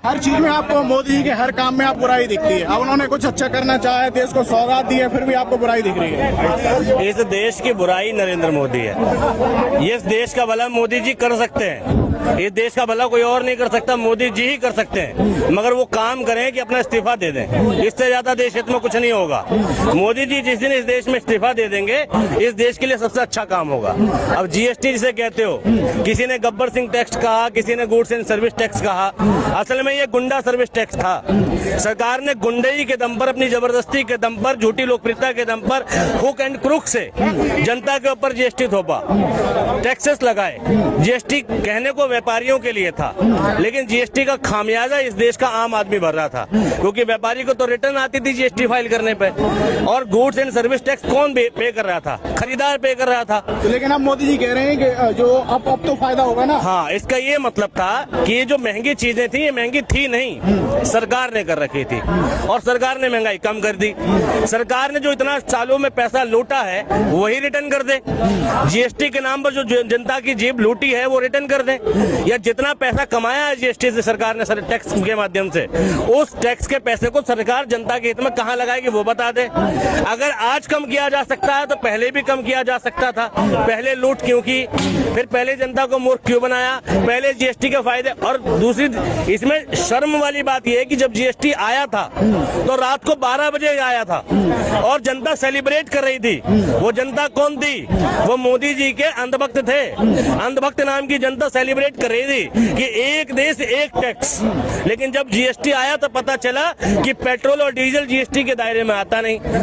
हर चीज में आपको मोदी जी के हर काम में आप बुराई दिखती है। अब उन्होंने कुछ अच्छा करना चाहा है, देश को सौगात दी है, फिर भी आपको बुराई दिख रही है। इस देश की बुराई नरेंद्र मोदी है। इस देश का भला मोदी जी कर सकते हैं, इस देश का भला कोई और नहीं कर सकता, मोदी जी ही कर सकते हैं। मगर वो काम करें कि अपना इस्तीफा दे दें, इससे ज्यादा देश हित में कुछ नहीं होगा। मोदी जी जिस दिन इस देश में इस्तीफा दे देंगे, इस देश के लिए सबसे अच्छा काम होगा। अब जीएसटी जिसे कहते हो, किसी ने गब्बर सिंह टैक्स कहा, किसी ने गुड्स एंड सर्विस टैक्स कहा, असल में ये गुंडा सर्विस टैक्स था। सरकार ने गुंडई के दम पर, अपनी जबरदस्ती के दम पर, झूठी लोकप्रियता के दम पर हुक एंड क्रुक से जनता के ऊपर जीएसटी थोपा, टैक्सेस लगाए। जीएसटी कहने को व्यापारियों के लिए था, लेकिन जीएसटी का खामियाजा इस देश का आम आदमी भर रहा था, क्योंकि व्यापारी को तो रिटर्न आती थी जीएसटी फाइल करने पे, और गुड्स एंड सर्विस टैक्स कौन पे कर रहा था? खरीदार पे कर रहा था। लेकिन अब मोदी जी कह रहे हैं कि जो अब तो फायदा होगा ना। हाँ, इसका ये मतलब था कि ये जो महंगी चीजें थी, ये महंगी थी नहीं, सरकार ने कर रखी थी, और सरकार ने महंगाई कम कर दी। सरकार ने जो इतना सालों में पैसा लूटा है वही रिटर्न कर दे। जीएसटी के नाम पर जो जनता की जेब लूटी है वो रिटर्न कर दे, या जितना पैसा कमाया है जीएसटी से सरकार ने टैक्स के माध्यम से, उस टैक्स के पैसे को सरकार जनता के हित में कहाँ लगाएगी वो बता दे। अगर आज कम किया जा सकता है तो पहले भी कम किया जा सकता था। पहले लूट क्यों की, फिर पहले जनता को मूर्ख क्यों बनाया, पहले जीएसटी के फायदे। और दूसरी इसमें शर्म वाली बात यह है कि जब जीएसटी आया था तो रात को 12 बजे आया था और जनता सेलिब्रेट कर रही थी। वो जनता कौन थी? वो मोदी जी के अंधभक्त थे। अंधभक्त नाम की जनता सेलिब्रेट कर रही थी कि एक देश एक टैक्स। लेकिन जब जीएसटी आया तो पता चला कि पेट्रोल और डीजल जीएसटी के दायरे में आता नहीं।